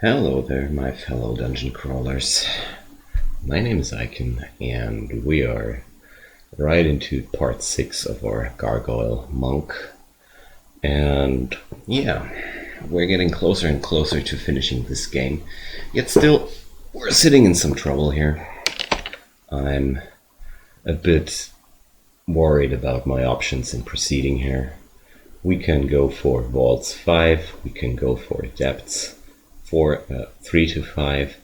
Hello there, my fellow dungeon crawlers. My name is Ic0n, and we are right into part 6 of our Gargoyle Monk. And yeah, we're getting closer and closer to finishing this game. Yet still, we're sitting in some trouble here. I'm a bit worried about my options in proceeding here. We can go for Vaults 5, we can go for Depths 3 to 5,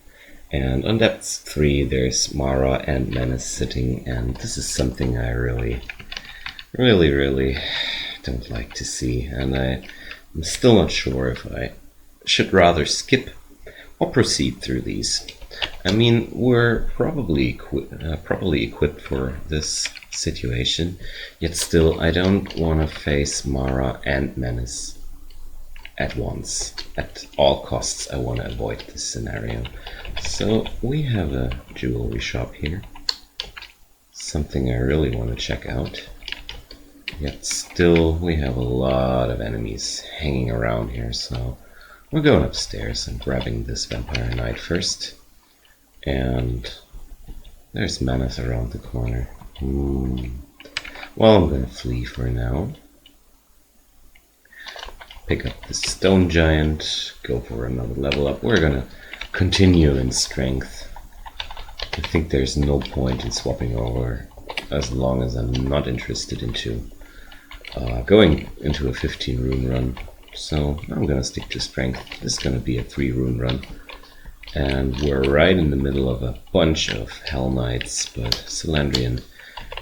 and on Depths 3 there's Mara and Menace sitting, and this is something I really don't like to see, and I'm still not sure if I should rather skip or proceed through these. I mean, we're probably equipped for this situation, yet still I don't want to face Mara and Menace at once. At all costs, I want to avoid this scenario. So we have a jewelry shop here, something I really want to check out. Yet still, we have a lot of enemies hanging around here, so we're going upstairs and grabbing this vampire knight first. And there's Menace around the corner. Well, I'm gonna flee for now. Pick up the stone giant, go for another level up. We're gonna continue in strength. I think there's no point in swapping over as long as I'm not interested into going into a 15 rune run. So I'm gonna stick to strength. This is gonna be a 3 rune run. And we're right in the middle of a bunch of Hell Knights, but Celandrion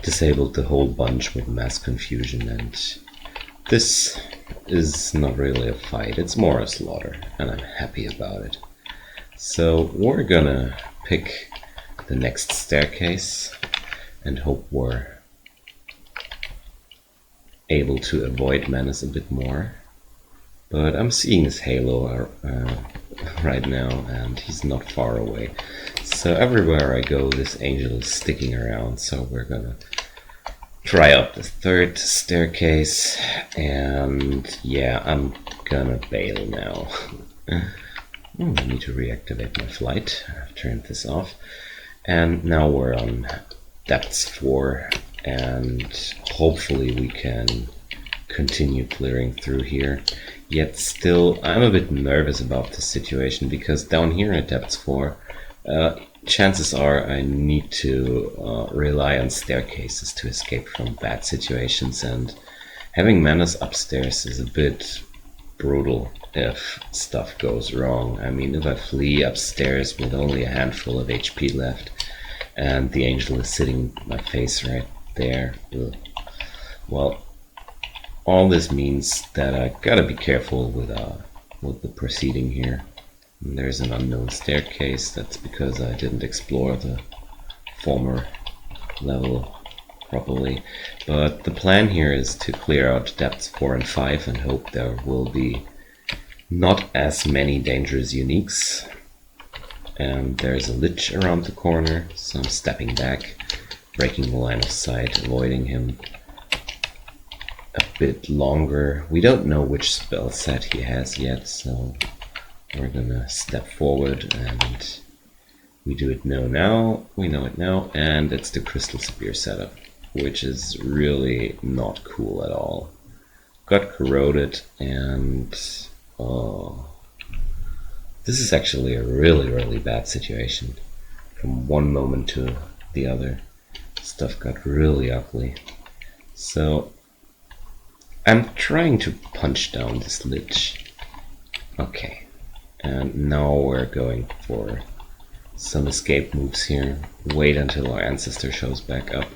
disabled the whole bunch with mass confusion, and this is not really a fight, it's more a slaughter, and I'm happy about it. So we're gonna pick the next staircase and hope we're able to avoid Menace a bit more. But I'm seeing his halo right now, and he's not far away. So everywhere I go, this angel is sticking around, so we're gonna try out the third staircase, and yeah, I'm gonna bail now. I need to reactivate my flight. I've turned this off. And now we're on Depths 4, and hopefully we can continue clearing through here. Yet still, I'm a bit nervous about this situation, because down here at Depths 4, chances are I need to rely on staircases to escape from bad situations, and having Menace upstairs is a bit brutal if stuff goes wrong. I mean, if I flee upstairs with only a handful of HP left, and the angel is sitting in my face right there, well, all this means that I gotta be careful with the proceeding here. And there's an unknown staircase. That's because I didn't explore the former level properly. But the plan here is to clear out Depths 4 and 5 and hope there will be not as many dangerous uniques. And there's a lich around the corner, so I'm stepping back, breaking the line of sight, avoiding him a bit longer. We don't know which spell set he has yet, so we're gonna step forward, and we do it now, we know it now, and it's the Crystal Spear setup, which is really not cool at all. Got corroded, and this is actually a really bad situation. From one moment to the other, stuff got really ugly. So I'm trying to punch down this lich. Okay. And now we're going for some escape moves here. Wait until our ancestor shows back up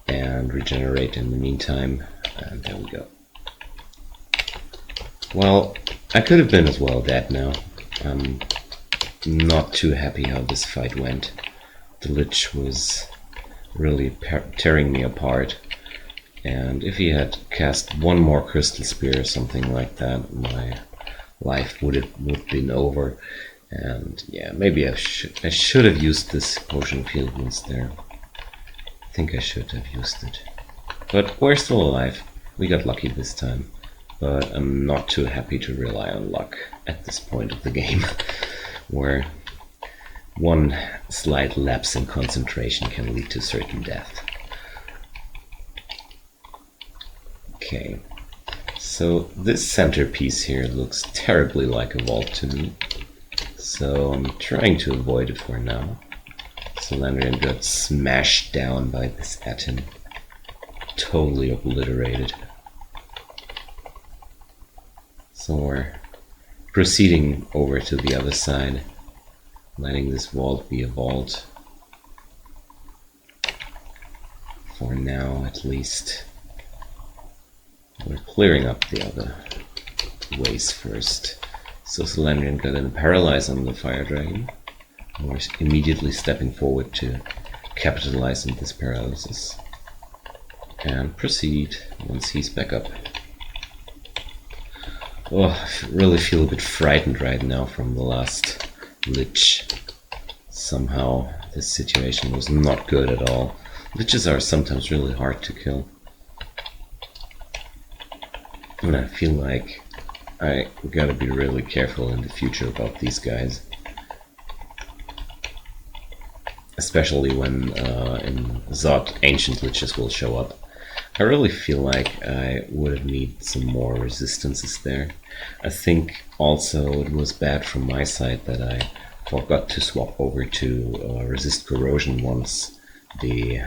and regenerate in the meantime. And there we go. Well, I could have been as well dead now. I'm not too happy how this fight went. The lich was really tearing me apart. And if he had cast one more Crystal Spear or something like that, my life would have been over. And yeah, maybe I should have used this potion of heal wounds there. I think I should have used it. But we're still alive. We got lucky this time. but I'm not too happy to rely on luck at this point of the game, where one slight lapse in concentration can lead to certain death. Okay, so this centerpiece here looks terribly like a vault to me, so I'm trying to avoid it for now. Celandrion got smashed down by this Ic0n, totally obliterated. So we're proceeding over to the other side, letting this vault be a vault. For now, at least. We're clearing up the other ways first. So Celandrion got a paralyze on the fire dragon. We're immediately stepping forward to capitalize on this paralysis. And proceed once he's back up. Oh, I really feel a bit frightened right now from the last lich. Somehow this situation was not good at all. Liches are sometimes really hard to kill. And I feel like I gotta be really careful in the future about these guys. Especially when in Zod ancient liches will show up. I really feel like I would need some more resistances there. I think also it was bad from my side that I forgot to swap over to resist corrosion once the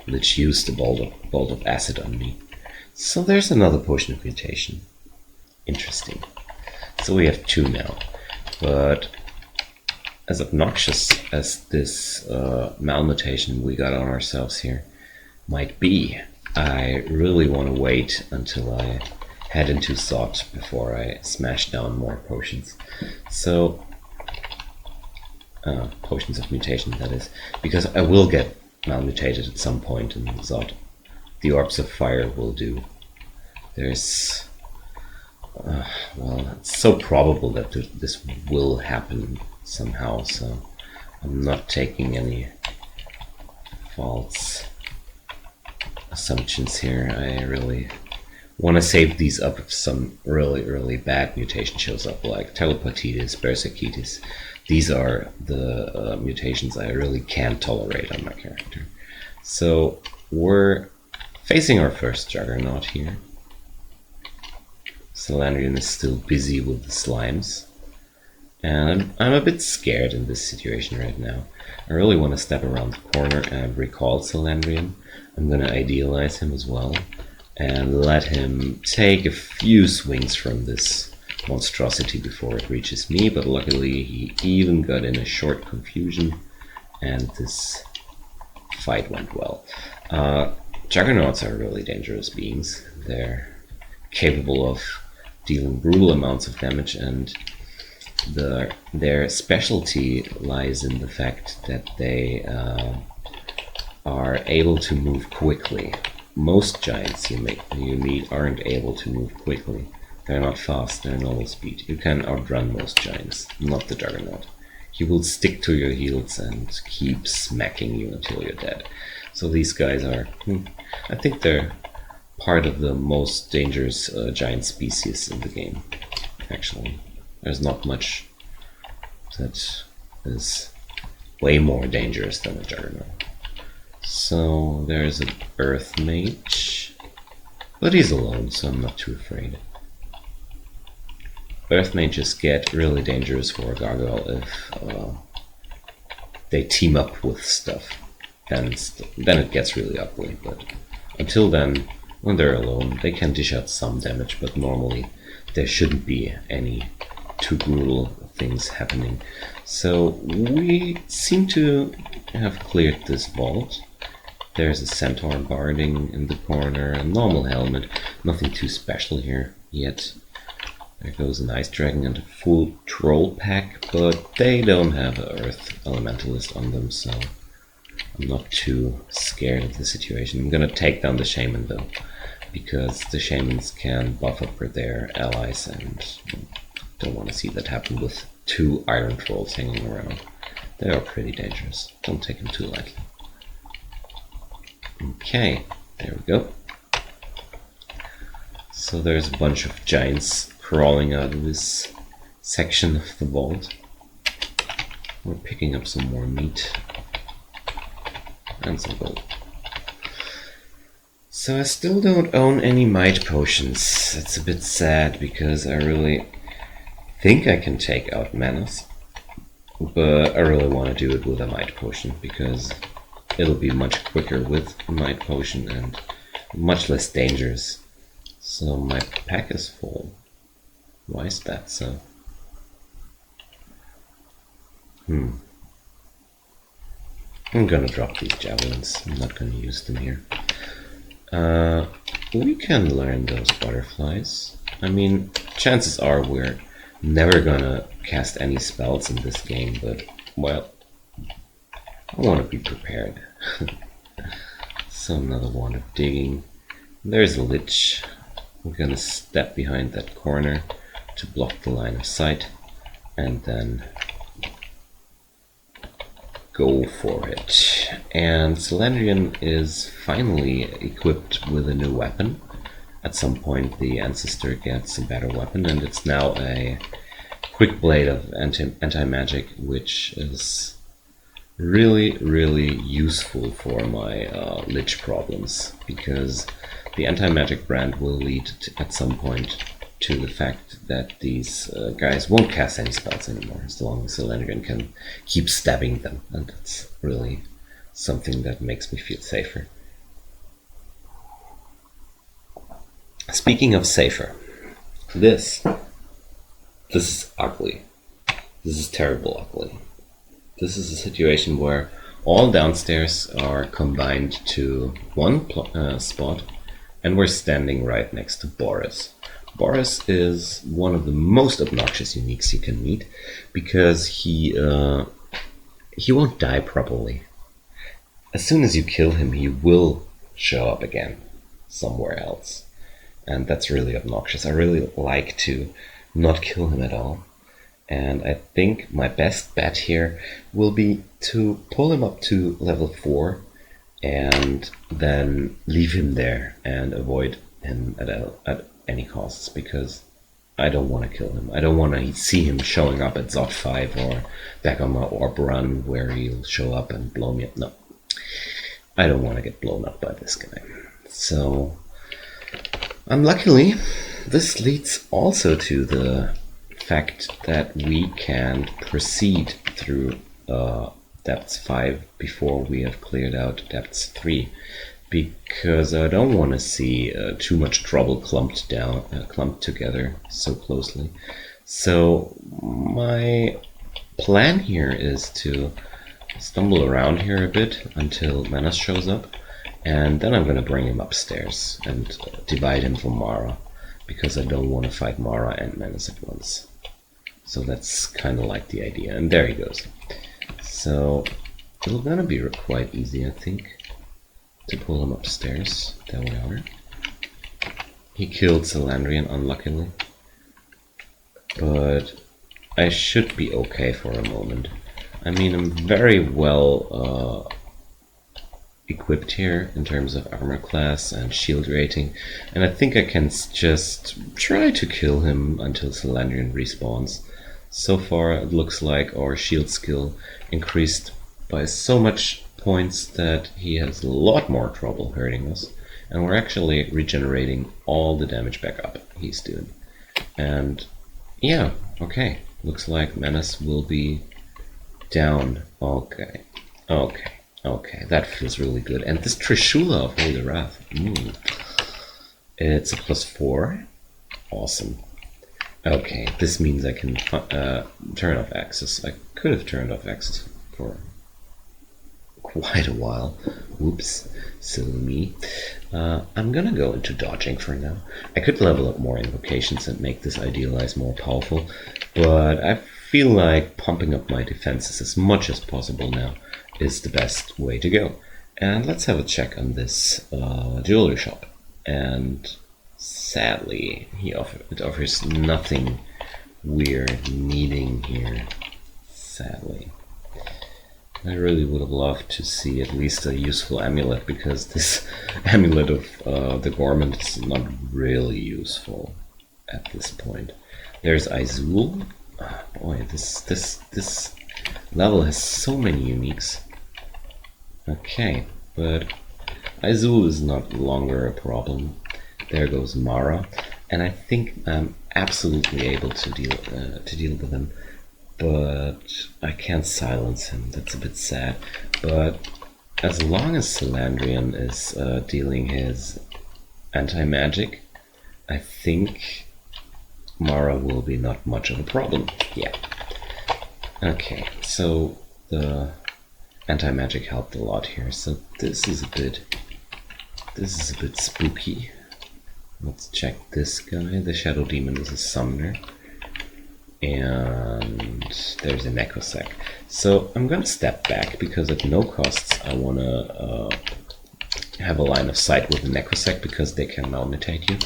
lich used the bolt of acid on me. So there's another potion of mutation. Interesting. So we have 2 now. But as obnoxious as this malmutation we got on ourselves here might be, I really want to wait until I head into Zod before I smash down more potions. So, potions of mutation, that is, because I will get malmutated at some point in Zod. The orbs of fire will do. There's, well, it's so probable that this will happen somehow, so I'm not taking any false assumptions here. I really want to save these up if some really bad mutation shows up, like teleportitis, berserkitis. These are the mutations I really can't tolerate on my character. So we're facing our first juggernaut here. Celandrion is still busy with the slimes. And I'm a bit scared in this situation right now. I really want to step around the corner and recall Celandrion. I'm going to idealize him as well and let him take a few swings from this monstrosity before it reaches me, but luckily he even got in a short confusion and this fight went well. Juggernauts are really dangerous beings. They're capable of dealing brutal amounts of damage, and their specialty lies in the fact that they are able to move quickly. Most giants you meet aren't able to move quickly. They're not fast, they're normal speed. You can outrun most giants, not the Juggernaut. He will stick to your heels and keep smacking you until you're dead. So these guys are, I think they're part of the most dangerous giant species in the game, actually. There's not much that is way more dangerous than a Juggernaut. So there's an Earth Mage, but he's alone, so I'm not too afraid. Earth Mages get really dangerous for a Gargoyle if they team up with stuff, and then it gets really ugly, but until then, when they're alone, they can dish out some damage, but normally there shouldn't be any too brutal things happening. So we seem to have cleared this vault. There's a centaur barding in the corner, a normal helmet, nothing too special here yet. There goes an ice dragon and a full troll pack, but they don't have an earth elementalist on them, so I'm not too scared of the situation. I'm gonna take down the shaman though, because the shamans can buff up their allies, and don't want to see that happen with 2 iron trolls hanging around. They are pretty dangerous. Don't take them too lightly. Okay, there we go. So there's a bunch of giants crawling out of this section of the vault. We're picking up some more meat and some gold. So I still don't own any might potions. It's a bit sad because I really think I can take out Manus, but I really want to do it with a might potion because it'll be much quicker with a might potion and much less dangerous. So my pack is full. Why is that so? I'm gonna drop these javelins. I'm not gonna use them here. We can learn those butterflies. I mean, chances are we're never gonna cast any spells in this game, but, well, I want to be prepared. So another wand of digging. There's a lich. We're gonna step behind that corner to block the line of sight, and then go for it. And Celandrion is finally equipped with a new weapon. At some point the ancestor gets a better weapon, and it's now a quick blade of anti-magic, which is really useful for my lich problems, because the anti-magic brand will lead to, at some point, to the fact that these guys won't cast any spells anymore, as long as Celandrion can keep stabbing them, and that's really something that makes me feel safer. Speaking of safer, this is ugly. This is terrible ugly. This is a situation where all downstairs are combined to one spot, and we're standing right next to Boris. Boris is one of the most obnoxious uniques you can meet, because he won't die properly. As soon as you kill him, he will show up again somewhere else, and that's really obnoxious. I really like to not kill him at all, and I think my best bet here will be to pull him up to level 4 and then leave him there and avoid him at any costs, because I don't want to kill him. I don't want to see him showing up at Zot 5 or back on my Orb run where he'll show up and blow me up. No, I don't want to get blown up by this guy. So, unluckily, this leads also to the fact that we can proceed through depths 5 before we have cleared out depths 3, because I don't want to see too much trouble clumped together so closely. So my plan here is to stumble around here a bit until Manus shows up, and then I'm going to bring him upstairs and divide him from Mara, because I don't want to fight Mara and Manus at once. So that's kind of like the idea, and there he goes. So it's gonna be quite easy, I think, to pull him upstairs. There we are. He killed Celandrion, unluckily, but I should be okay for a moment. I mean, I'm very well equipped here in terms of armor class and shield rating, and I think I can just try to kill him until Celandrion respawns. So far it looks like our shield skill increased by so much points that he has a lot more trouble hurting us, and we're actually regenerating all the damage back up he's doing. And yeah, okay, looks like Manus will be down. Okay, that feels really good. And this Trishula of Holy Wrath, it's a +4. Awesome. Okay, this means I can turn off access. I could have turned off access for quite a while. Whoops, silly me. I'm gonna go into dodging for now. I could level up more invocations and make this idealize more powerful, but I feel like pumping up my defenses as much as possible now is the best way to go. And let's have a check on this jewelry shop. And sadly, it offers nothing we're needing here. Sadly. I really would have loved to see at least a useful amulet, because this amulet of the Gormand is not really useful at this point. There's Ic0n. Oh, boy, this level has so many uniques. Okay, but Ic0n is not longer a problem. There goes Mara, and I think I'm absolutely able to deal with him. But I can't silence him. That's a bit sad. But as long as Celandrion is dealing his anti-magic, I think Mara will be not much of a problem. Yeah. Okay, so the anti-magic helped a lot here. So this is a bit spooky. Let's check this guy. The Shadow Demon is a summoner. And there's a necrosec. So I'm gonna step back, because at no costs I wanna have a line of sight with the necrosec, because they can malmutate you.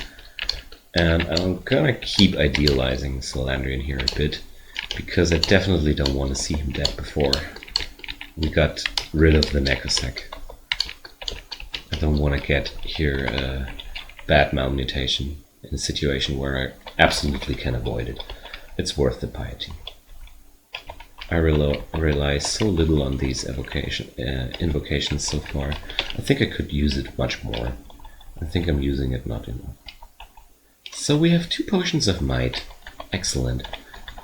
And I'm gonna keep idealizing Celandrion here a bit, because I definitely don't want to see him dead before we got rid of the necrosec. I don't want to get here a bad malmutation in a situation where I absolutely can avoid it. It's worth the piety. I rely so little on these invocations so far. I think I could use it much more. I think I'm using it not enough. So we have 2 potions of might. Excellent.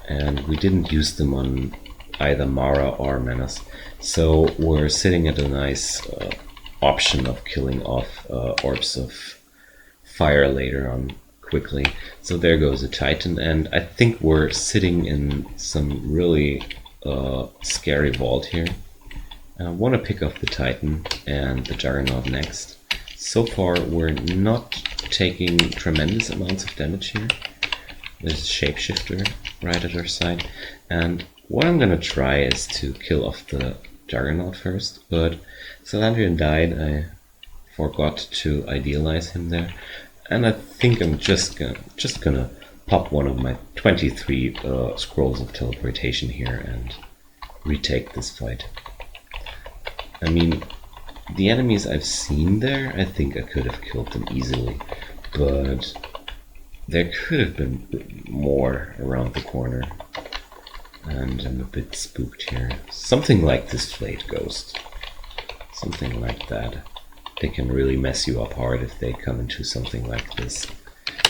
And we didn't use them on either Mara or Menace. So we're sitting at a nice option of killing off orbs of fire later on quickly. So there goes a Titan, and I think we're sitting in some really scary vault here. I want to pick up the Titan and the Juggernaut next. So far we're not taking tremendous amounts of damage here. There's a Shapeshifter right at our side, and what I'm gonna try is to kill off the Juggernaut first, but Celandrion died. I forgot to idealize him there. And I think I'm just gonna pop one of my 23 scrolls of teleportation here and retake this fight. I mean, the enemies I've seen there, I think I could have killed them easily, but there could have been more around the corner, and I'm a bit spooked here. Something like this Flayed Ghost, something like that. They can really mess you up hard if they come into something like this.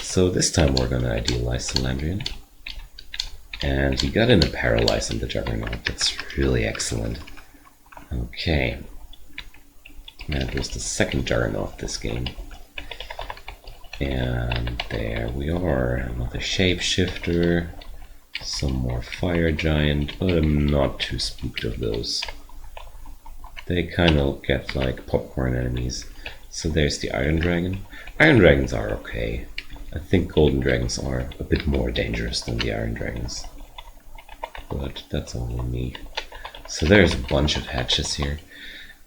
So this time we're gonna idealize Celandrion. And he got in a paralyze on the Juggernaut. That's really excellent. Okay. That was the second Juggernaut this game. And there we are. Another Shapeshifter. Some more Fire Giant, but I'm not too spooked of those. They kind of get like popcorn enemies. So there's the Iron Dragon. Iron Dragons are okay. I think Golden Dragons are a bit more dangerous than the Iron Dragons. But that's only me. So there's a bunch of hatches here.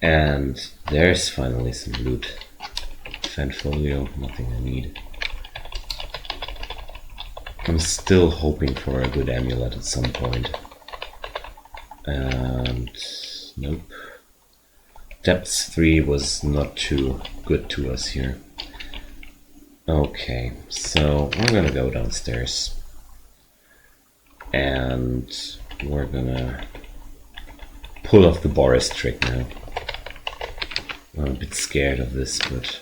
And there's finally some loot. Fenfolio, nothing I need. I'm still hoping for a good amulet at some point. And nope. Depths 3 was not too good to us here. Okay, so we're gonna go downstairs. And we're gonna pull off the Boris trick now. I'm a bit scared of this, but...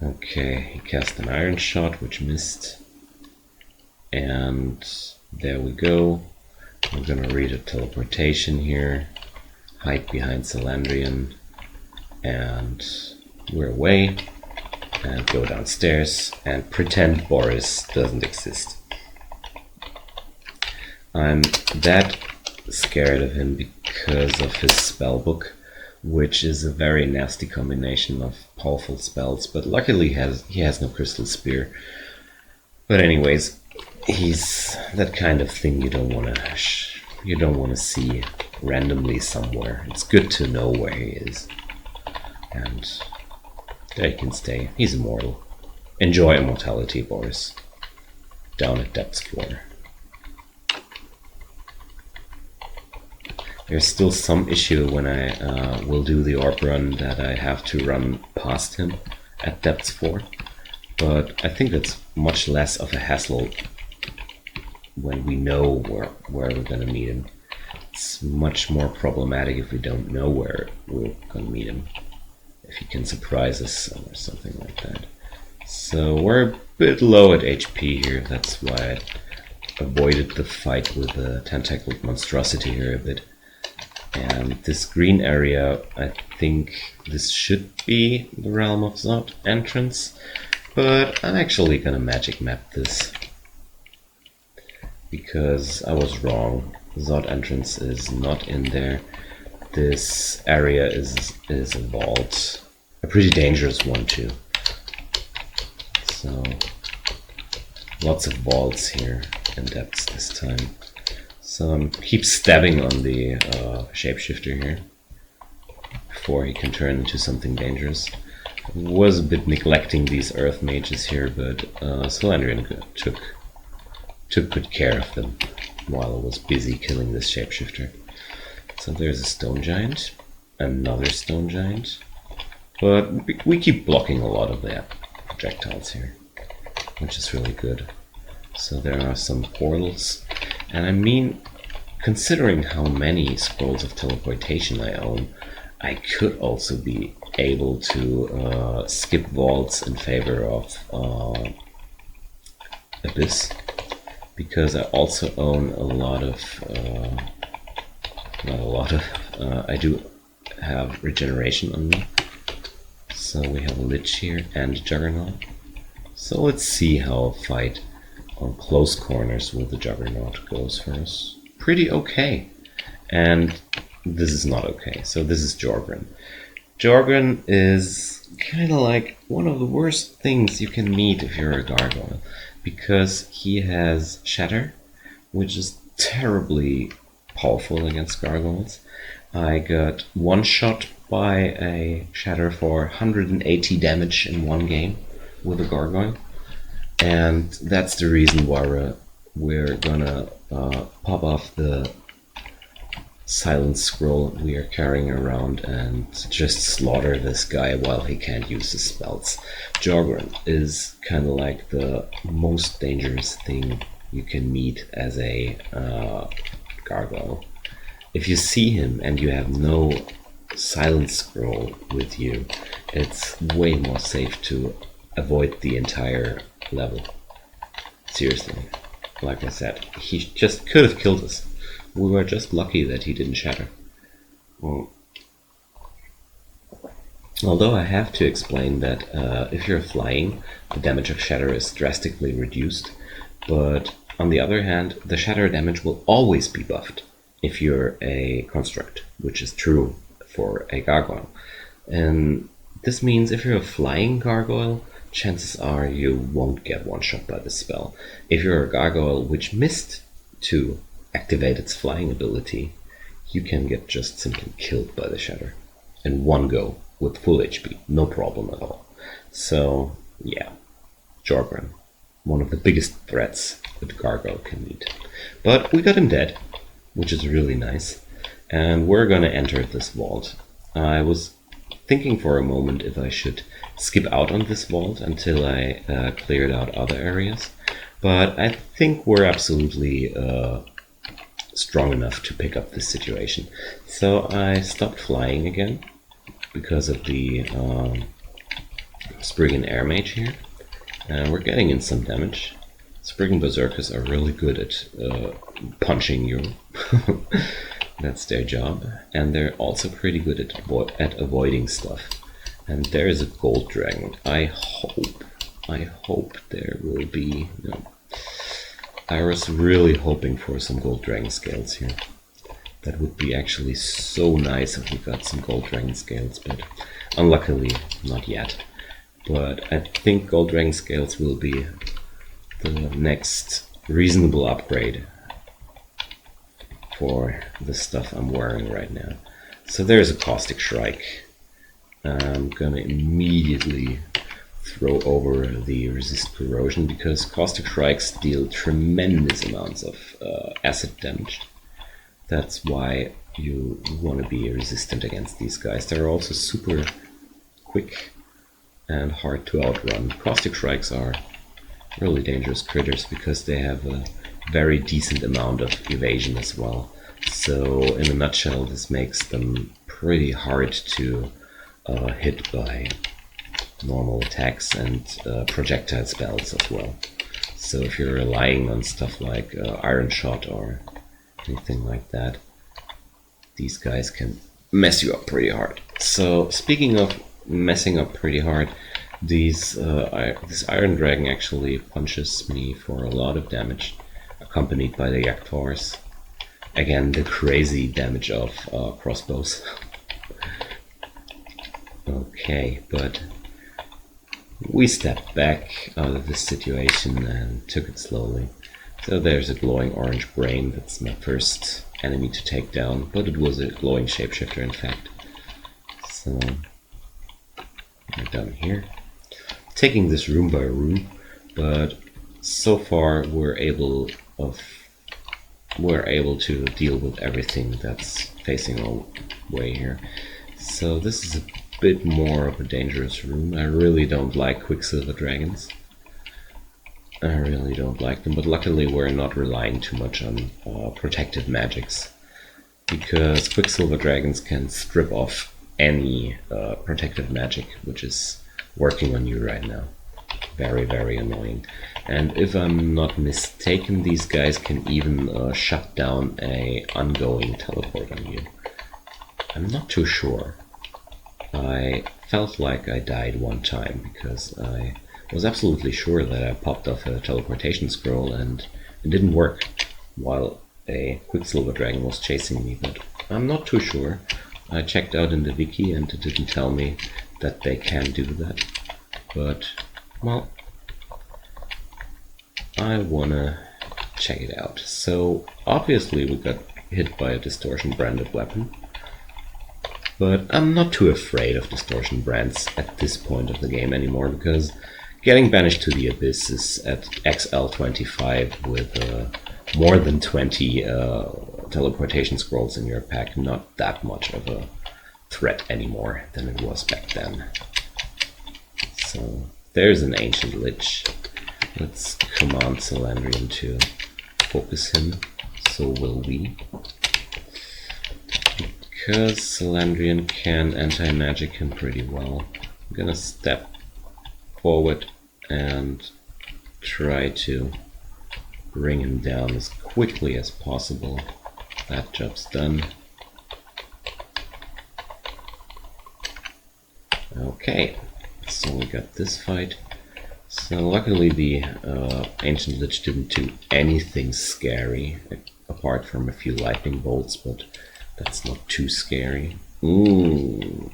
Okay, he cast an Iron Shot, which missed. And there we go. We're gonna read a teleportation here. Hide behind Celandrion, and we're away, and go downstairs and pretend Boris doesn't exist. I'm that scared of him because of his spellbook, which is a very nasty combination of powerful spells, but luckily he has no Crystal Spear. But anyways, he's that kind of thing you don't want to see randomly somewhere. It's good to know where he is. And there he can stay. He's immortal. Enjoy immortality, Boris. Down at Depths 4. There's still some issue when I will do the orb run that I have to run past him at depth 4, but I think that's much less of a hassle when we know where we're gonna meet him. It's much more problematic if we don't know where we're gonna meet him, if he can surprise us or something like that. So we're a bit low at HP here, that's why I avoided the fight with the tentacled monstrosity here a bit. And this green area, I think this should be the Realm of Zod entrance, but I'm actually gonna magic map this because I was wrong. Zod entrance is not in there. This area is a vault, a pretty dangerous one too. So lots of vaults here in depths this time. So I'm keep stabbing on the shapeshifter here before he can turn into something dangerous. Was a bit neglecting these earth mages here, but Celandrion took good care of them while I was busy killing this shapeshifter. So there's a stone giant, another stone giant, but we keep blocking a lot of their projectiles here, which is really good. So there are some portals, and I mean, considering how many scrolls of teleportation I own, I could also be able to skip vaults in favor of Abyss, because I also own a lot of, not a lot of, I do have regeneration on me. So we have a Lich here and a Juggernaut. So let's see how a fight on close corners with the Juggernaut goes for us. Pretty okay. And this is not okay. So this is Jorgren. Jorgren is kind of like one of the worst things you can meet if you're a gargoyle, because he has Shatter, which is terribly powerful against gargoyles. I got one shot by a Shatter for 180 damage in one game with a gargoyle. And that's the reason why we're gonna pop off the silence scroll we are carrying around and just slaughter this guy while he can't use his spells. Jorgren is kind of like the most dangerous thing you can meet as a gargoyle. If you see him and you have no silence scroll with you, it's way more safe to avoid the entire level. Seriously, like I said, he just could have killed us. We were just lucky that he didn't shatter. Well, although I have to explain that if you're flying, the damage of shatter is drastically reduced, but on the other hand, the shatter damage will always be buffed if you're a construct, which is true for a gargoyle. And this means if you're a flying gargoyle, chances are you won't get one shot by the spell. If you're a gargoyle which missed to activate its flying ability, you can get just simply killed by the shatter in one go with full HP, no problem at all. So yeah, Jorgren, one of the biggest threats that gargoyle can meet. But we got him dead, which is really nice, and we're gonna enter this vault. I was thinking for a moment if I should skip out on this vault until I cleared out other areas, but I think we're absolutely strong enough to pick up this situation. So I stopped flying again because of the Spriggan Air Mage here, and we're getting in some damage. Spriggan Berserkers are really good at punching you. That's their job, and they're also pretty good at avoiding stuff. And there is a gold dragon. I hope there will be. No. I was really hoping for some gold dragon scales here. That would be actually so nice if we got some gold dragon scales, but unluckily not yet. But I think gold dragon scales will be the next reasonable upgrade for the stuff I'm wearing right now. So there's a caustic shrike. I'm gonna immediately throw over the resist corrosion because caustic shrikes deal tremendous amounts of acid damage. That's why you want to be resistant against these guys. They're also super quick and hard to outrun. Caustic Shrikes are really dangerous critters because they have a very decent amount of evasion as well. So in a nutshell, this makes them pretty hard to hit by normal attacks and projectile spells as well. So if you're relying on stuff like Iron Shot or anything like that, these guys can mess you up pretty hard. So speaking of messing up pretty hard, this Iron Dragon actually punches me for a lot of damage, accompanied by the Yaktors. Again, the crazy damage of crossbows. Okay, but we stepped back out of this situation and took it slowly. So there's a glowing orange brain. That's my first enemy to take down, but it was a glowing shapeshifter in fact. So we're done here, taking this room by room, but so far we're able to deal with everything that's facing our way here. So this is a bit more of a dangerous room. I really don't like Quicksilver dragons. I really don't like them, but luckily we're not relying too much on protective magics, because Quicksilver dragons can strip off any protective magic which is working on you right now. Very, very annoying. And if I'm not mistaken, these guys can even shut down a ongoing teleport on you. I'm not too sure. I felt like I died one time because I was absolutely sure that I popped off a teleportation scroll and it didn't work while a Quicksilver dragon was chasing me, but I'm not too sure. I checked out in the wiki and it didn't tell me that they can do that, but well, I wanna check it out. So obviously we got hit by a distortion branded weapon, but I'm not too afraid of distortion brands at this point of the game anymore, because getting banished to the abyss is at XL25 with more than 20 teleportation scrolls in your pack not that much of a threat anymore than it was back then. So there's an Ancient Lich. Let's command Celandrion to focus him. So will we. Because Celandrion can anti-magic him pretty well, I'm gonna step forward and try to bring him down as quickly as possible. That job's done. Okay, so we got this fight. So luckily the Ancient Lich didn't do anything scary, apart from a few lightning bolts, but that's not too scary. Ooh,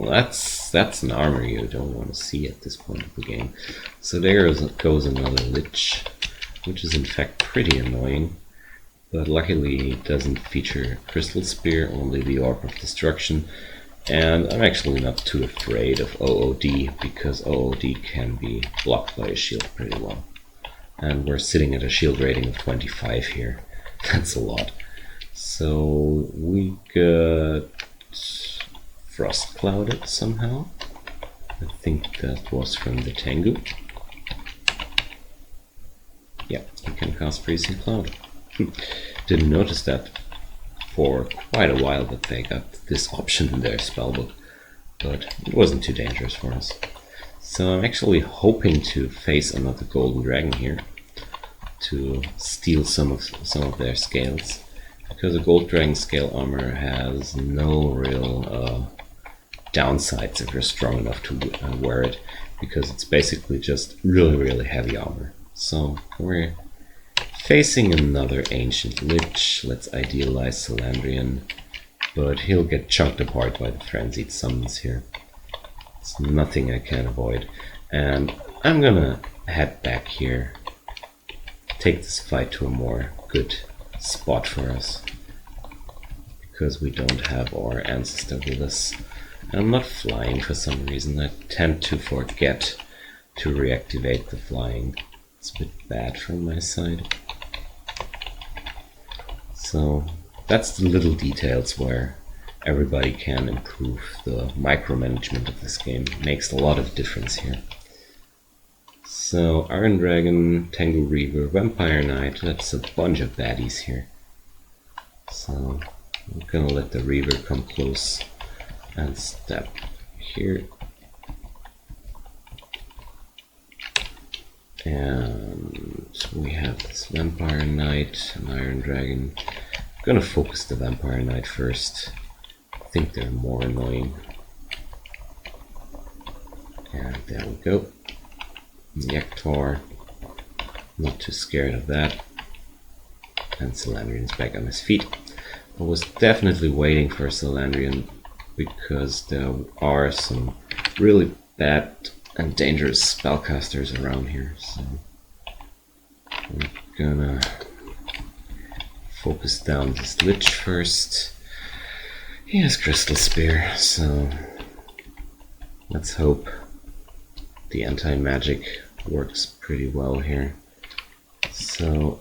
that's an armor you don't want to see at this point of the game. So there goes another Lich, which is in fact pretty annoying. But luckily it doesn't feature Crystal Spear, only the Orb of Destruction. And I'm actually not too afraid of OOD, because OOD can be blocked by a shield pretty well. And we're sitting at a shield rating of 25 here. That's a lot. So we got Frost Clouded somehow. I think that was from the Tengu. Yeah, you can cast Freezing Cloud. Didn't notice that for quite a while that they got this option in their spellbook, but it wasn't too dangerous for us. So I'm actually hoping to face another Golden Dragon here to steal some of their scales, because a Gold Dragon scale armor has no real downsides if you're strong enough to wear it, because it's basically just really heavy armor. So we're facing another Ancient Lich. Let's idealize Celandrion, but he'll get chunked apart by the frenzied summons here. It's nothing I can't avoid, and I'm gonna head back here, take this fight to a more good spot for us, because we don't have our ancestor with us. And I'm not flying for some reason. I tend to forget to reactivate the flying. It's a bit bad from my side. So that's the little details where everybody can improve. The micromanagement of this game makes a lot of difference here. So Iron Dragon, Tango Reaver, Vampire Knight, that's a bunch of baddies here. So I'm gonna let the Reaver come close and step here. And we have this Vampire Knight and Iron Dragon. I'm gonna focus the Vampire Knight first. I think they're more annoying. And there we go. Ic0n, not too scared of that. And Celandrion's back on his feet. I was definitely waiting for Celandrion because there are some really bad and dangerous spellcasters around here. So we're gonna focus down this Lich first. He has Crystal Spear, so let's hope the anti-magic works pretty well here. So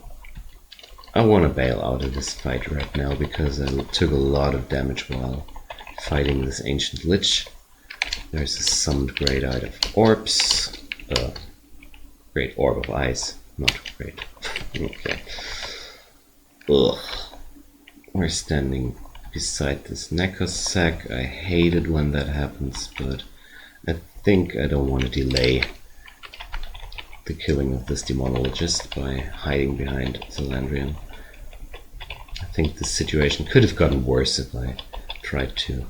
I want to bail out of this fight right now because I took a lot of damage while fighting this ancient Lich. There's a summoned Great Eye of Orbs. Great Orb of Ice. Not great. Okay. Ugh. We're standing beside this Necrosack. I hate it when that happens, but I think I don't want to delay the killing of this demonologist by hiding behind Celandrion. I think the situation could have gotten worse if I tried to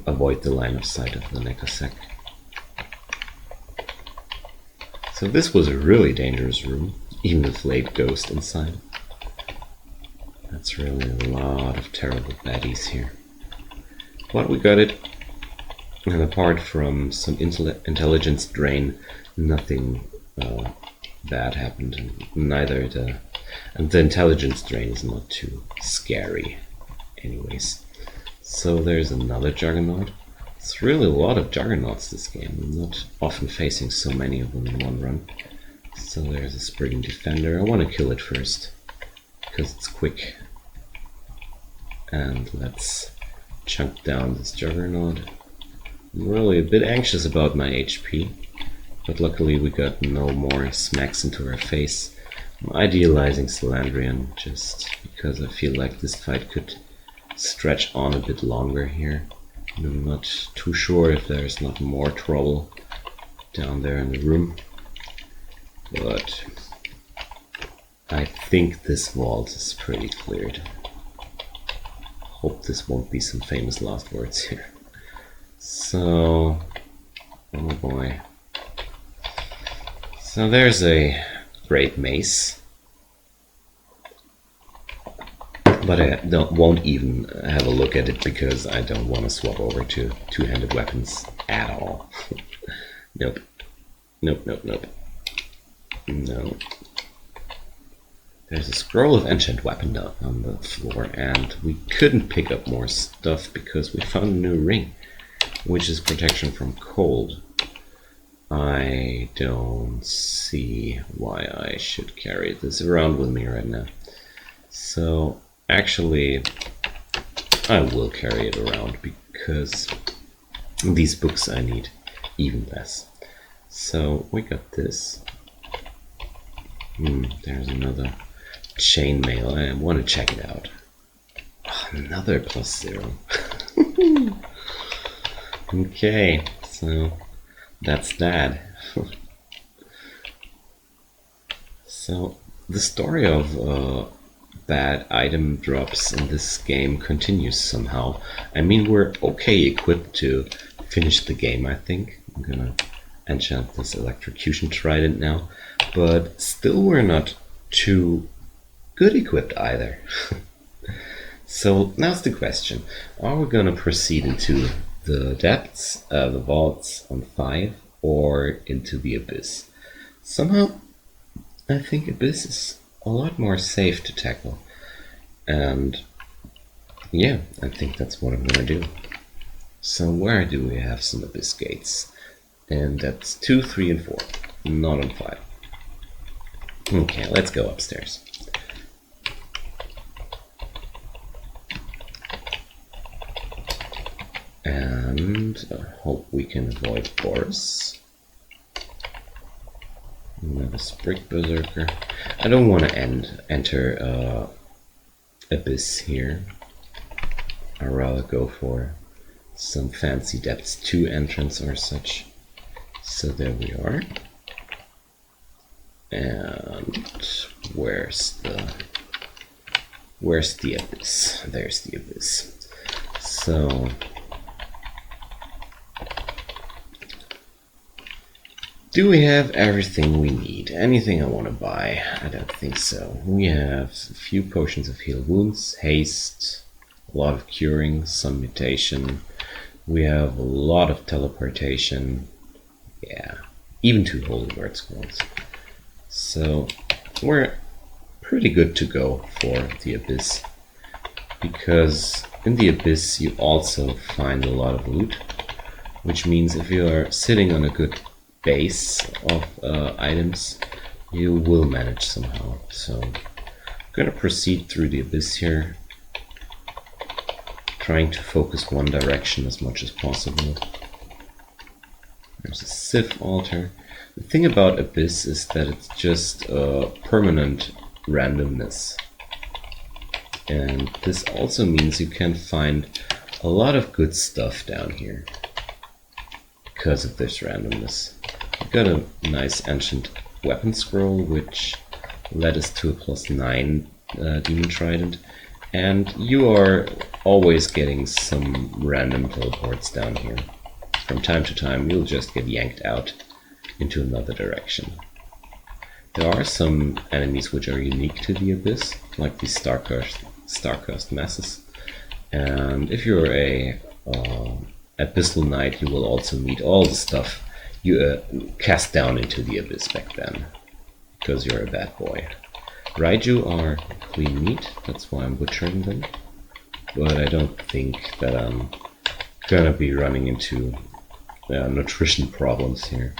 avoid the line of sight of the Necrosack. So this was a really dangerous room, even with Late Ghost inside. That's really a lot of terrible baddies here. But we got it. And apart from some intelligence drain, nothing bad happened. And the intelligence drain is not too scary anyways. So there's another Juggernaut. It's really a lot of Juggernauts this game. I'm not often facing so many of them in one run. So there's a Spriggan Defender. I want to kill it first because it's quick. And let's chunk down this Juggernaut. I'm really a bit anxious about my HP, but luckily we got no more smacks into our face. I'm idealizing Celandrion just because I feel like this fight could stretch on a bit longer here. And I'm not too sure if there's not more trouble down there in the room, but I think this vault is pretty cleared. Hope this won't be some famous last words here. So, oh boy. So there's a great mace, but I won't even have a look at it because I don't want to swap over to two-handed weapons at all. Nope. Nope, nope, nope. No. There's a scroll of enchant weapon on the floor, and we couldn't pick up more stuff because we found a new ring, which is protection from cold. I don't see why I should carry this around with me right now. So actually I will carry it around because these books I need even less. So we got this. There's another chainmail. I want to check it out. Oh, another +0. Okay, so that's that. So the story of bad item drops in this game continues somehow. I mean, we're okay equipped to finish the game, I think. I'm gonna enchant this electrocution trident now, but still we're not too good equipped either. So now's the question. Are we gonna proceed into the depths, the vaults on 5, or into the abyss? Somehow I think abyss is a lot more safe to tackle, and yeah, I think that's what I'm gonna do. So where do we have some abyss gates? And that's 2, 3, and 4, not on 5. Okay, let's go upstairs. And I hope we can avoid Boris. Another Sprig Berserker. I don't want to enter Abyss here. I'd rather go for some fancy Depths 2 entrance or such. So there we are. And where's the Abyss? There's the Abyss. So do we have everything we need? Anything I want to buy? I don't think so. We have a few potions of heal wounds, haste, a lot of curing, some mutation. We have a lot of teleportation. Yeah, even 2 holy word scrolls. So we're pretty good to go for the Abyss. Because in the Abyss you also find a lot of loot. Which means if you are sitting on a good base of items, you will manage somehow. So I'm gonna proceed through the Abyss here, trying to focus one direction as much as possible. There's a Sith altar. The thing about Abyss is that it's just permanent randomness, and this also means you can find a lot of good stuff down here because of this randomness. We got a nice ancient weapon scroll which led us to a +9 demon trident, and you are always getting some random teleports down here. From time to time you'll just get yanked out into another direction. There are some enemies which are unique to the Abyss, like these Starcast masses, and if you're a Abyssal Knight you will also meet all the stuff you cast down into the Abyss back then, because you're a bad boy. Raiju are clean meat, that's why I'm butchering them, but I don't think that I'm gonna be running into nutrition problems here.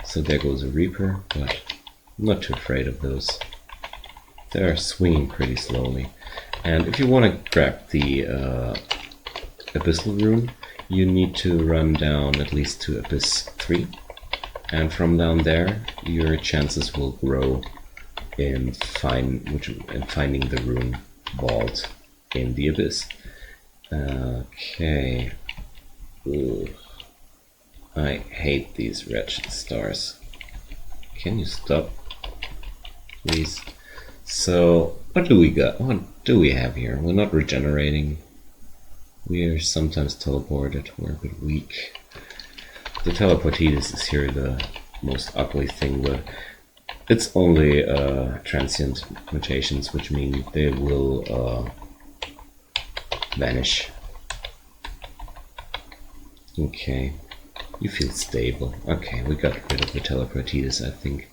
So there goes a Reaper, but I'm not too afraid of those. They're swinging pretty slowly. And if you want to grab the Abyssal Rune, you need to run down at least to Abyss 3. And from down there, your chances will grow in finding the rune vault in the Abyss. Okay. Ugh. I hate these wretched stars. Can you stop, please? So, what do we got? What do we have here? We're not regenerating. We are sometimes teleported. We're a bit weak. The teleportitis is here the most ugly thing, but it's only transient mutations, which mean they will vanish. Okay. You feel stable. Okay, we got rid of the teleportitis, I think.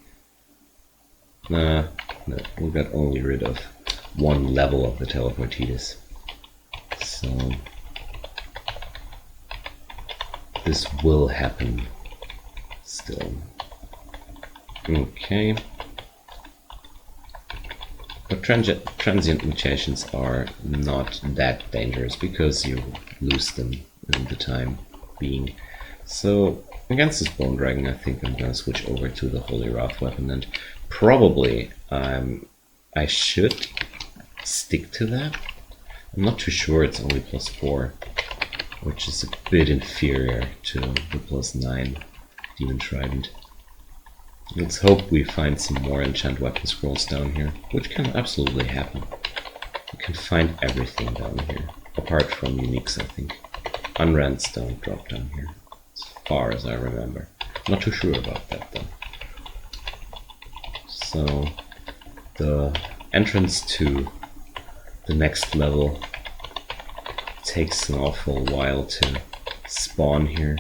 No, we got only rid of 1 level of the teleportitis. So this will happen still. Okay. But transient mutations are not that dangerous because you lose them in the time being. So against this Bone Dragon I think I'm gonna switch over to the Holy Wrath weapon, and probably I should stick to that. I'm not too sure, it's only +4, which is a bit inferior to the +9 Demon Trident. Let's hope we find some more enchant weapon scrolls down here, which can absolutely happen. You can find everything down here, apart from uniques I think. Unrants don't drop down here, as far as I remember. Not too sure about that though. So the entrance to the next level takes an awful while to spawn here.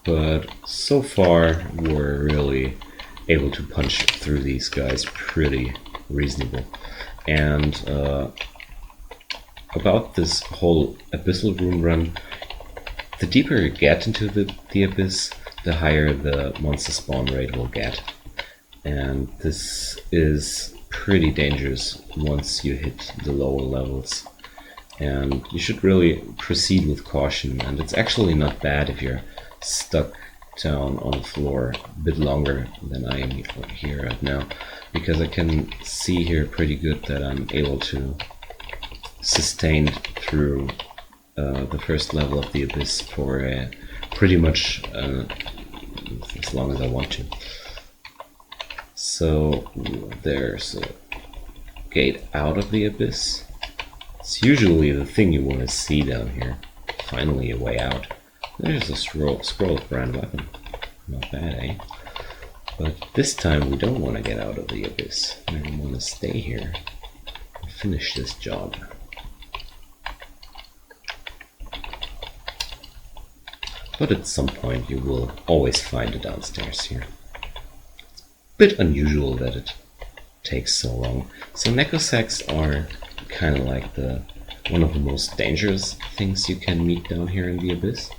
But so far we're really able to punch through these guys pretty reasonable. And about this whole Abyssal Rune run, the deeper you get into the Abyss, the higher the monster spawn rate will get. And this is pretty dangerous once you hit the lower levels, and you should really proceed with caution. And it's actually not bad if you're stuck down on the floor a bit longer than I am here right now, because I can see here pretty good that I'm able to sustain through the first level of the abyss for pretty much as long as I want to. So there's a gate out of the abyss. It's usually the thing you want to see down here. Finally a way out. There's a scroll of brand weapon. Not bad, eh? But this time we don't want to get out of the abyss. We want to stay here and finish this job. But at some point you will always find it downstairs here. It's a bit unusual that it takes so long. So necosacks are kind of like one of the most dangerous things you can meet down here in the abyss,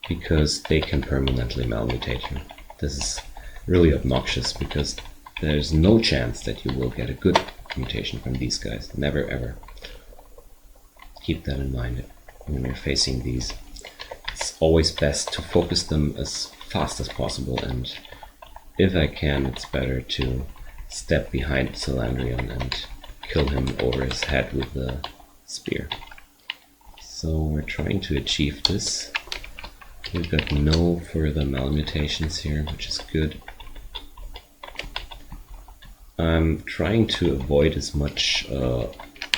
because they can permanently malmutate you. This is really obnoxious because there's no chance that you will get a good mutation from these guys. Never ever. Keep that in mind when you're facing these. It's always best to focus them as fast as possible, and if I can, it's better to step behind Celandrion and kill him over his head with the spear. So we're trying to achieve this. We've got no further malmutations here, which is good. I'm trying to avoid as much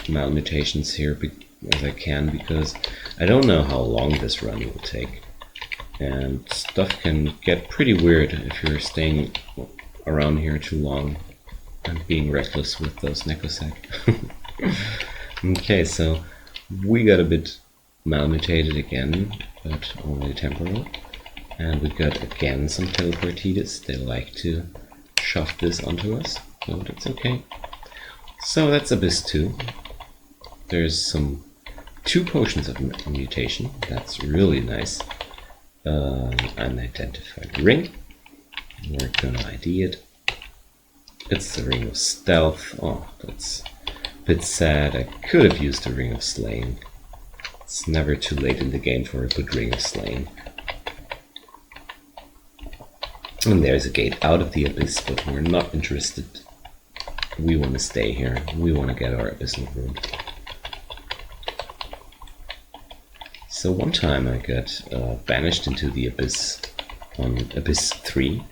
malmutations here as I can, because I don't know how long this run will take. And stuff can get pretty weird if you're staying around here too long and being reckless with those necosac. Okay, so we got a bit malmutated again, but only temporal. And we got again some teleportitis. They like to shove this onto us, but it's okay. So that's Abyss 2. There's two potions of mutation. That's really nice. Unidentified ring. We're gonna ID it. It's the ring of stealth. Oh, that's a bit sad. I could have used the ring of slaying. It's never too late in the game for a good ring of slaying. And there's a gate out of the abyss, but we're not interested. We want to stay here. We want to get our abyssal rune. So one time I got banished into the abyss on Abyss 3,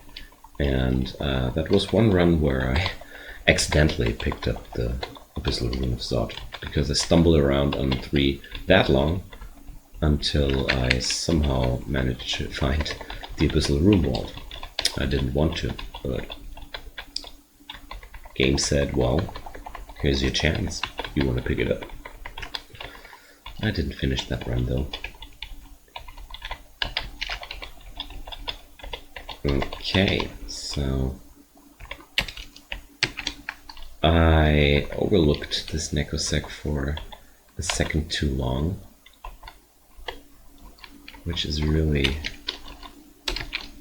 and that was one run where I accidentally picked up the abyssal rune of Zod, because I stumbled around on 3 that long until I somehow managed to find the abyssal rune vault. I didn't want to, but game said, well, here's your chance. You want to pick it up. I didn't finish that run though. Okay, so I overlooked this necosec for a second too long, which is really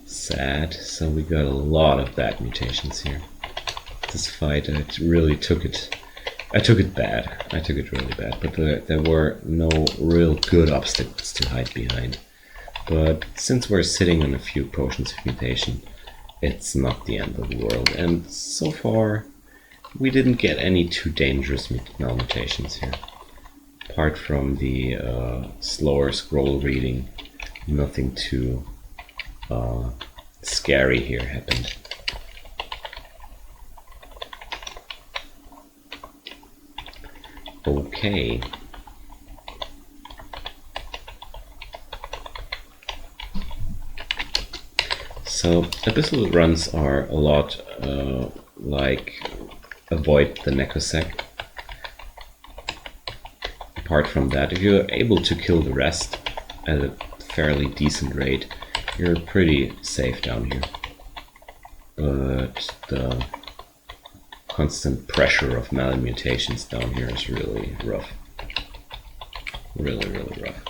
sad. So we got a lot of bad mutations here. This fight, I really took it. I took it bad. I took it really bad. But there were no real good obstacles to hide behind. But since we're sitting on a few potions of mutation, it's not the end of the world. And so far, we didn't get any too dangerous malmutations here. Apart from the slower scroll reading, nothing too scary here happened. Okay. So abyssal runs are a lot like avoid the necosec. Apart from that, if you're able to kill the rest at a fairly decent rate, you're pretty safe down here. But the constant pressure of malmutations down here is really rough. Really, really rough.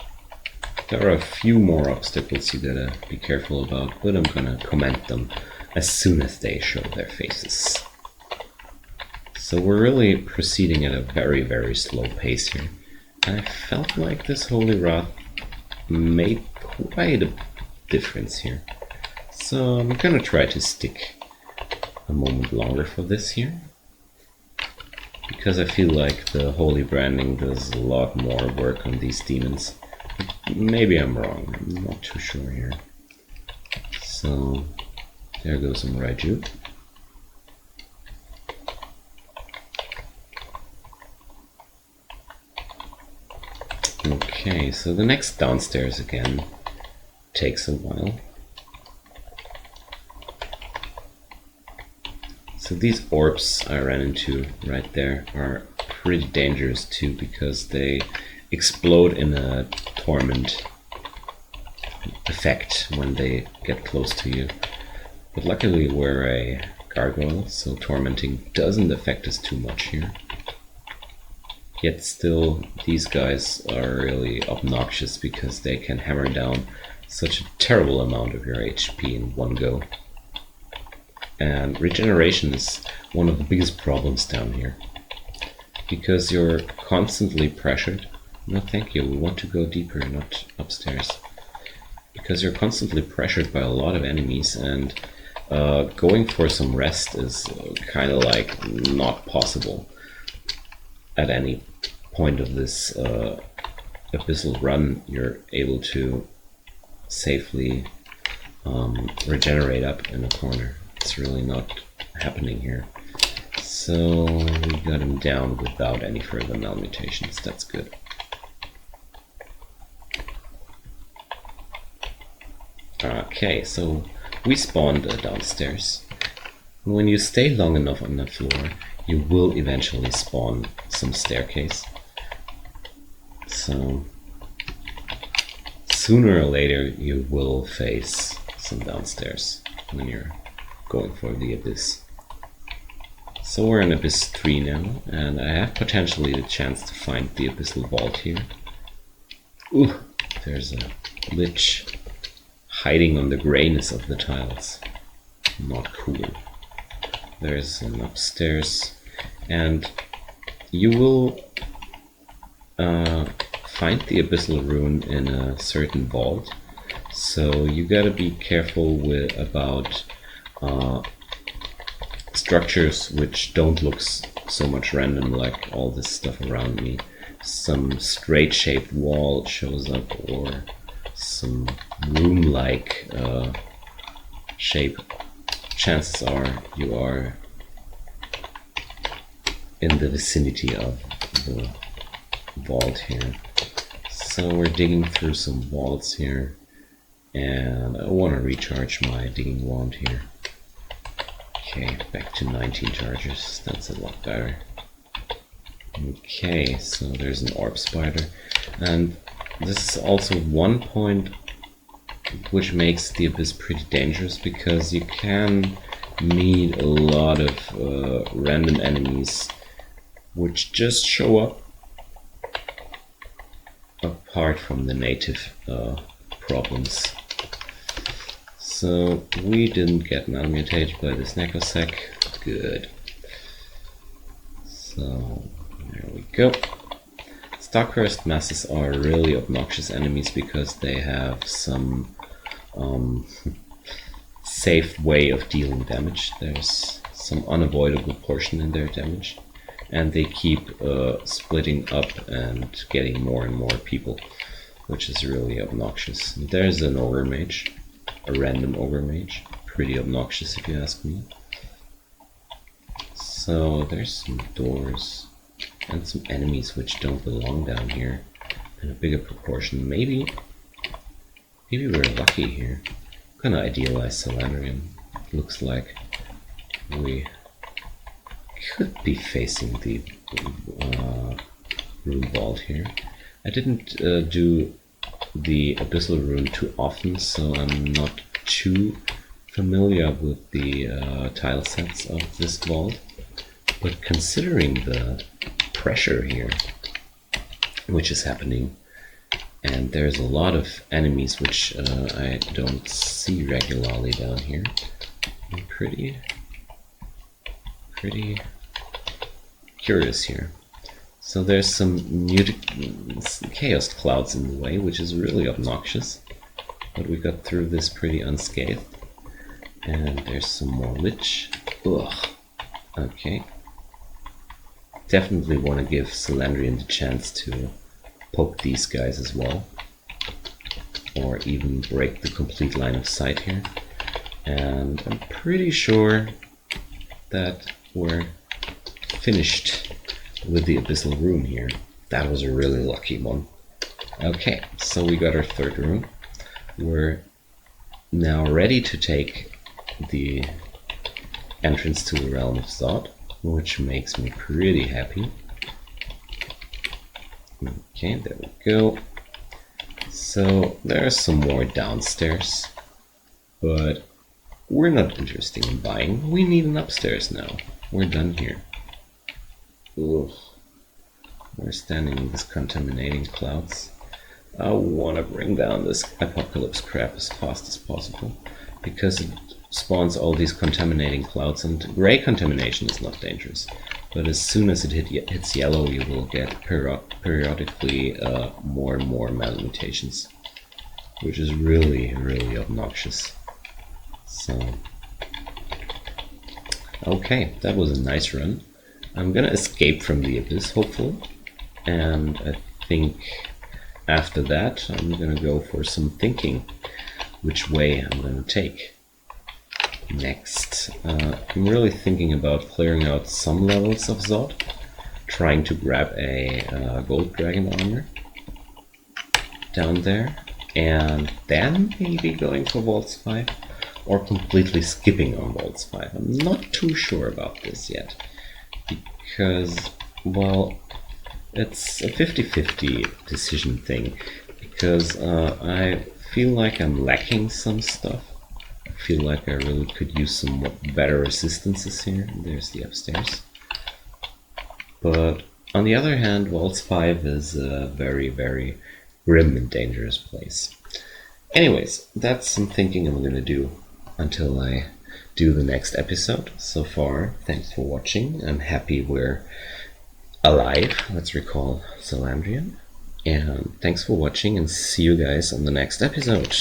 There are a few more obstacles you gotta be careful about, but I'm gonna comment them as soon as they show their faces. So we're really proceeding at a very, very slow pace here. And I felt like this Holy Wrath made quite a difference here. So I'm gonna try to stick a moment longer for this here, because I feel like the Holy Branding does a lot more work on these demons. Maybe I'm wrong, I'm not too sure here. So there goes some Raiju. Okay, so the next downstairs again takes a while. So these orbs I ran into right there are pretty dangerous too, because they explode in a torment effect when they get close to you. But luckily we're a gargoyle, so tormenting doesn't affect us too much here. Yet still, these guys are really obnoxious because they can hammer down such a terrible amount of your HP in one go. And regeneration is one of the biggest problems down here, because you're constantly pressured. No, thank you, we want to go deeper, not upstairs. Because you're constantly pressured by a lot of enemies, and going for some rest is kind of like not possible at any point of this abyssal run. You're able to safely regenerate up in a corner. It's really not happening here. So we got him down without any further malmutations. That's good. Okay, so we spawned downstairs. When you stay long enough on the floor, you will eventually spawn some staircase. So sooner or later you will face some downstairs when you're going for the abyss. So we're in Abyss 3 now, and I have potentially the chance to find the abyssal vault here. Ooh, there's a lich hiding on the grayness of the tiles. Not cool. There's an upstairs, and you will find the abyssal rune in a certain vault. So you gotta be careful about structures which don't look so much random like all this stuff around me. Some straight shaped wall shows up, or some room-like shape. Chances are you are in the vicinity of the vault here. So we're digging through some vaults here, and I want to recharge my digging wand here. Okay, back to 19 charges, that's a lot better. Okay, so there's an orb spider, and this is also one point which makes the abyss pretty dangerous, because you can meet a lot of random enemies which just show up apart from the native problems. So we didn't get malmutated by this necrosec. Good. So there we go. Starcrest masses are really obnoxious enemies because they have some safe way of dealing damage. There's some unavoidable portion in their damage, and they keep splitting up and getting more and more people, which is really obnoxious. There's an ogre mage, a random ogre mage, pretty obnoxious if you ask me. So there's some doors and some enemies which don't belong down here in a bigger proportion. Maybe we're lucky here. I'm gonna idealize Celandrion. Looks like we could be facing the rune vault here. I didn't do the abyssal rune too often, so I'm not too familiar with the tile sets of this vault. But considering the pressure here which is happening, and there's a lot of enemies which I don't see regularly down here, I'm pretty curious here. So there's some chaos clouds in the way, which is really obnoxious. But we got through this pretty unscathed. And there's some more lich. Ugh. Okay. Definitely want to give Celandrion the chance to poke these guys as well. Or even break the complete line of sight here. And I'm pretty sure that we're finished with the abyssal room here. That was a really lucky one. Okay, so we got our third room. We're now ready to take the entrance to the realm of thought, which makes me pretty happy. Okay, there we go. So there's some more downstairs, but we're not interested in buying. We need an upstairs now. We're done here. Ugh. We're standing in this contaminating clouds. I want to bring down this apocalypse crap as fast as possible, because it spawns all these contaminating clouds, and gray contamination is not dangerous. But as soon as it hits yellow, you will get periodically more and more malmutations, which is really, really obnoxious. So, okay, that was a nice run. I'm gonna escape from the abyss, hopefully, and I think after that I'm gonna go for some thinking which way I'm gonna take next. I'm really thinking about clearing out some levels of Zod, trying to grab a gold dragon armor down there, and then maybe going for Vaults 5, or completely skipping on Vaults 5. I'm not too sure about this yet, because, well, it's a 50-50 decision thing, because I feel like I'm lacking some stuff. I feel like I really could use some better resistances here. There's the upstairs. But on the other hand, Vaults 5 is a very, very grim and dangerous place. Anyways, that's some thinking I'm gonna do until I do the next episode. So far, thanks for watching. I'm happy we're alive. Let's recall Celandrion. And thanks for watching, and see you guys on the next episode.